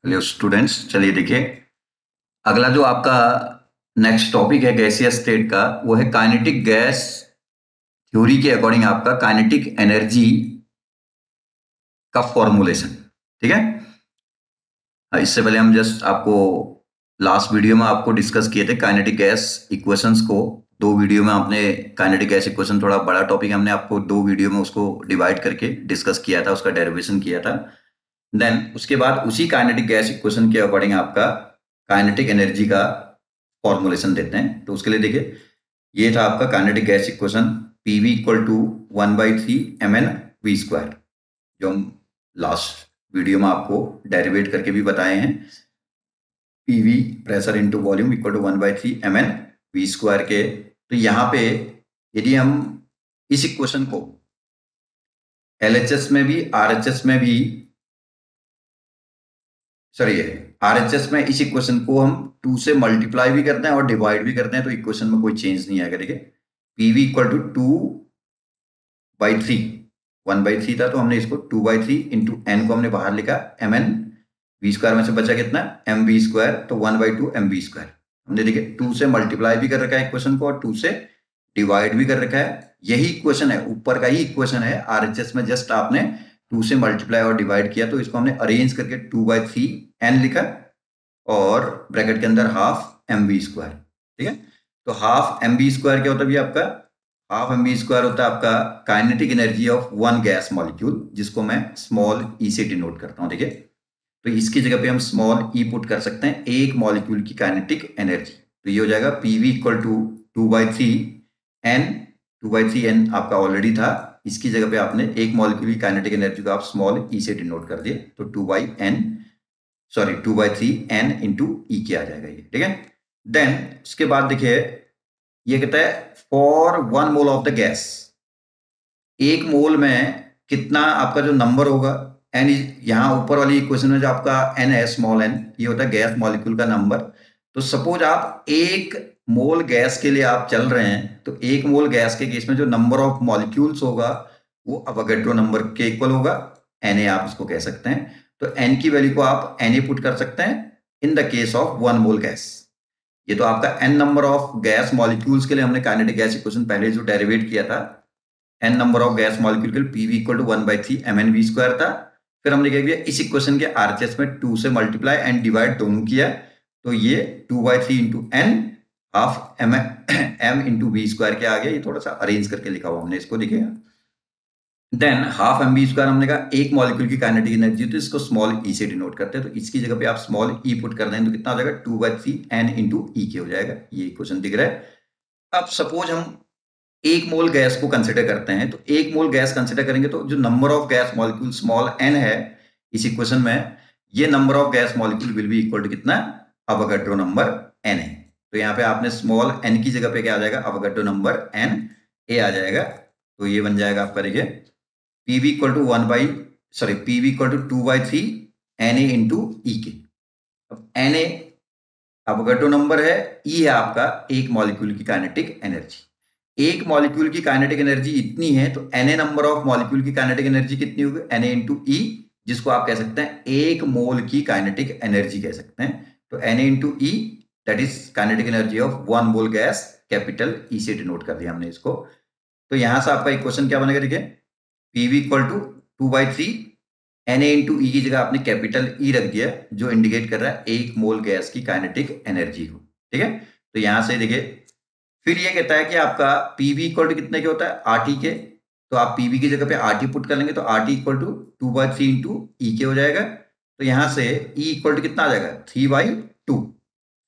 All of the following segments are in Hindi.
हेलो स्टूडेंट्स, चलिए देखिए। अगला जो आपका नेक्स्ट टॉपिक है गैसियस स्टेट का, वो है काइनेटिक गैस थ्योरी के अकॉर्डिंग आपका काइनेटिक एनर्जी का फॉर्मूलेशन। ठीक है। इससे पहले हम जस्ट आपको लास्ट वीडियो में आपको डिस्कस किए थे काइनेटिक गैस इक्वेशंस को। दो वीडियो में आपने काइनेटिक गैस इक्वेशन, थोड़ा बड़ा टॉपिक, हमने आपको दो वीडियो में उसको डिवाइड करके डिस्कस किया था, उसका डेरिवेशन किया था। देन उसके बाद उसी काइनेटिक गैस इक्वेशन के अकॉर्डिंग आपका काइनेटिक एनर्जी का फॉर्मुलेशन देते हैं। तो उसके लिए देखिए, ये था आपका kinetic gas equation P V equal to 1/3 mn v², जो हम लास्ट वीडियो में आपको डेरिवेट करके भी बताए हैं। P V pressure into volume equal to 1/3 mn v² के। तो यहाँ पे यदि हम इस इक्वेशन को एलएचएस में भी, आरएचएस में भी, सॉरी, आरएचएस में इस इक्वेशन को हम 2 से मल्टीप्लाई भी करते हैं और डिवाइड भी करते हैं, तो इक्वेशन में कोई चेंज नहीं आएगा। देखिए, पीवी इक्वल टू 2/3, 1/3 था तो हमने इसको 2/3 इंटू एन को हमने बाहर लिखा, एम एन v² में से बचा कितना, mv², तो 1/2 mv²। हमने देखिए 2 से मल्टीप्लाई भी कर रखा है इक्वेशन को और 2 से डिवाइड भी कर रखा है। यही इक्वेशन है, ऊपर का ही इक्वेशन है। आरएचएस में जस्ट आपने 2 से मल्टीप्लाई और डिवाइड किया, तो इसको हमने अरेंज करके 2/3 n लिखा और ब्रैकेट के अंदर हाफ mv²। ठीक है। तो हाफ mv² क्या होता है आपका, हाफ mv² होता है आपका kinetic energy of one gas molecule, जिसको मैं स्मॉल ई से डिनोट करता हूं। देखिए, तो इसकी जगह पे हम स्मॉल ई पुट कर सकते हैं, एक मॉलिक्यूल की काइनेटिक एनर्जी। तो ये हो जाएगा PV equal to 2/3 n, 2/3 n आपका ऑलरेडी था, इसकी जगह पे आपने एक मॉलिक्यूल की काइनेटिक एनर्जी को आप स्मॉल ई से डिनोट कर दिए, तो 2/3 n इंटू ई के आ जाएगा ये। ठीक है। देन उसके बाद देखिए, ये कहता है for 1 mole of the gas, एक मोल में कितना आपका जो नंबर होगा, एन, यहाँ ऊपर वाली इक्वेशन में जो आपका एन है, स्मॉल एन, ये होता है गैस मॉलिक्यूल का नंबर। तो सपोज आप एक मोल गैस के लिए आप चल रहे हैं, तो एक मोल गैस के केस में जो नंबर ऑफ मॉलिक्यूल्स होगा वो अवोगाड्रो नंबर के इक्वल होगा, Na आप इसको कह सकते हैं। तो n की वैल्यू को आप Na पुट कर सकते हैं in the case of 1 mole gas. ये तो आपका n number of gas molecules के लिए हमने काइनेटिक गैस इक्वेशन पहले जो डेरिवेट किया था, n number of gas molecule के लिए PV equal to 1/3 mn v² था। फिर हमने क्या किया, इस इक्वेशन के आरएचएस में 2 से मल्टीप्लाई एंड डिवाइड दोनों किया, तो ये 2/3 into N half m into v² के आ गया। ये थोड़ा सा अरेंज करके लिखा हुआ हमने इसको, देखिएगा। देन हाफ mv² हमने कहा एक मॉलिक्यूल की काइनेटिक एनर्जी, तो इसको स्मॉल ई से डिनोट करते हैं, तो इसकी जगह पे आप स्मॉल ई पुट कर दें तो कितना हो जाएगा, 2/3 n इंटू ई के हो जाएगा। ये इक्वेशन दिख रहा है। अब सपोज हम एक मोल गैस को कंसिडर करते हैं, तो एक मोल गैस कंसिडर करेंगे तो जो number of gas molecule small n है इस इक्वेशन में, ये number of gas molecule will be equal to कितना, अवोगाड्रो नंबर n है। तो यहाँ पे आपने स्मॉल n की जगह पे क्या आ जाएगा, अवोगाड्रो नंबर n a आ जाएगा। तो ये बन जाएगा आपका, देखिए, PV equal to PV equal to 2/3 Na into E के। अब Na अवोगाड्रो नंबर है, ई है आपका एक मॉलिक्यूल की काइनेटिक एनर्जी। एक मॉलिक्यूल की काइनेटिक एनर्जी इतनी है, तो Na नंबर ऑफ मॉलिक्यूल की काइनेटिक एनर्जी कितनी होगी, Na इंटू ई, जिसको आप कह सकते हैं एक मोल की काइनेटिक एनर्जी कह सकते हैं। तो Na into E, that is kinetic energy of 1 mole gas, capital E से डिनोट कर दिया हमने इसको। तो यहां से आपका इक्वेशन क्या बनेगा, देखिए, PV equal to 2/3 Na into E की जगह आपने कैपिटल ई रख दिया, जो इंडिकेट कर रहा है एक मोल गैस की काइनेटिक एनर्जी को। ठीक है। तो यहां से देखिए, फिर ये कहता है कि आपका पीवी इक्वल टू कितने के होता है, आरटी के। तो आप पीवी की जगह पे आरटी पुट कर लेंगे, तो RT equal to 2/3 into E के हो जाएगा। तो यहां से ई इक्वल टू कितना आ जाएगा, 3/2।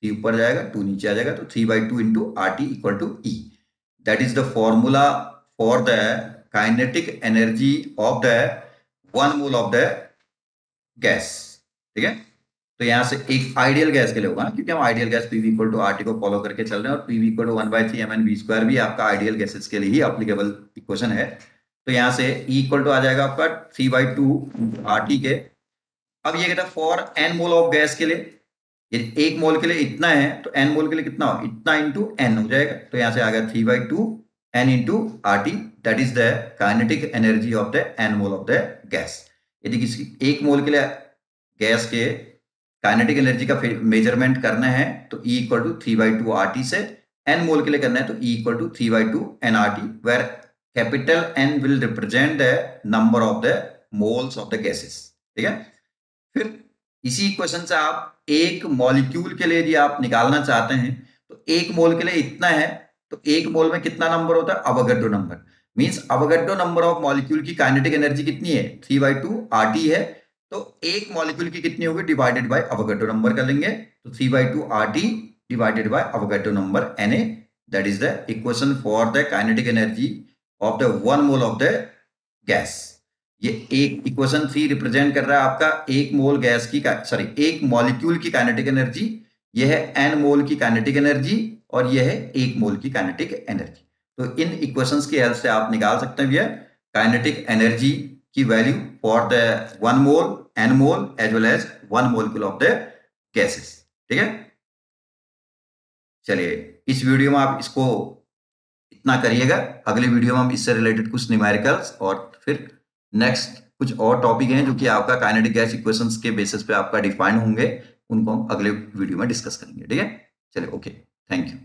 3 ऊपर जाएगा, 2 नीचे आ जाएगा, तो 3/2 into RT equal to E. That is the formula for the kinetic energy of the 1 mole of the gas. ठीक है। तो यहां से एक आइडियल गैस के लिए होगा ना, क्योंकि हम ideal gas PV equal to RT को फॉलो करके चल रहे हैं, और PV equal to 1/3 mn v² भी आपका आइडियल गैसेस के लिए ही अप्लीकेबल इक्वेशन है। तो यहां से ई इक्वल टू आ जाएगा आपका 3/2 आरटी के। अब ये कहता है for n mole of gas के लिए, ये एक मोल के लिए इतना है, तो n मोल के लिए कितना हो, इतना इंटू n हो जाएगा। तो यहां से आ गया 3/2 n into RT, that is the kinetic energy of the n mole of the gas. यदि किसी एक मोल के लिए गैस के काइनेटिक एनर्जी का मेजरमेंट करना है तो E इक्वल टू 3/2 RT से, n मोल के लिए करना है तो E equal to 3/2 nRT, where capital N will represent the number of the moles of the gases. ठीक है, फिर इसी इक्वेशन से आप एक मॉलिक्यूल के लिए यदि आप निकालना चाहते हैं तो एक मोल के लिए इतना है, तो एक मोल में कितना नंबर होता है, Avogadro number. Means Avogadro number of molecule की काइनेटिक एनर्जी कितनी है, 3/2 RT है, तो एक मॉलिक्यूल की कितनी होगी, डिवाइडेड बाय अवोगाड्रो नंबर कर लेंगे, तो 3/2 RT divided by Avogadro number Na, that is the equation for the kinetic energy of the 1 mole of the gas. ये एक इक्वेशन 3 रिप्रेजेंट कर रहा है आपका एक मोल गैस की, सॉरी एक मॉलिक्यूल की काइनेटिक एनर्जी, यह है n मोल की काइनेटिक एनर्जी, और यह है 1 मोल की काइनेटिक एनर्जी। तो इन इक्वेशंस की हेल्प से आप निकाल सकते हैं भैया काइनेटिक एनर्जी की value for the 1 mole, n mole as well as 1 molecule of the gases. ठीक है, चलिए इस वीडियो में आप इसको इतना करिएगा, अगले वीडियो में हम इससे रिलेटेड कुछ न्यूमेरिकल्स और फिर नेक्स्ट कुछ और टॉपिक हैं जो कि आपका काइनेटिक गैस इक्वेशंस के बेसिस पे आपका डिफाइन होंगे, उनको हम अगले वीडियो में डिस्कस करेंगे। ठीक है, चलिए ओके, थैंक यू।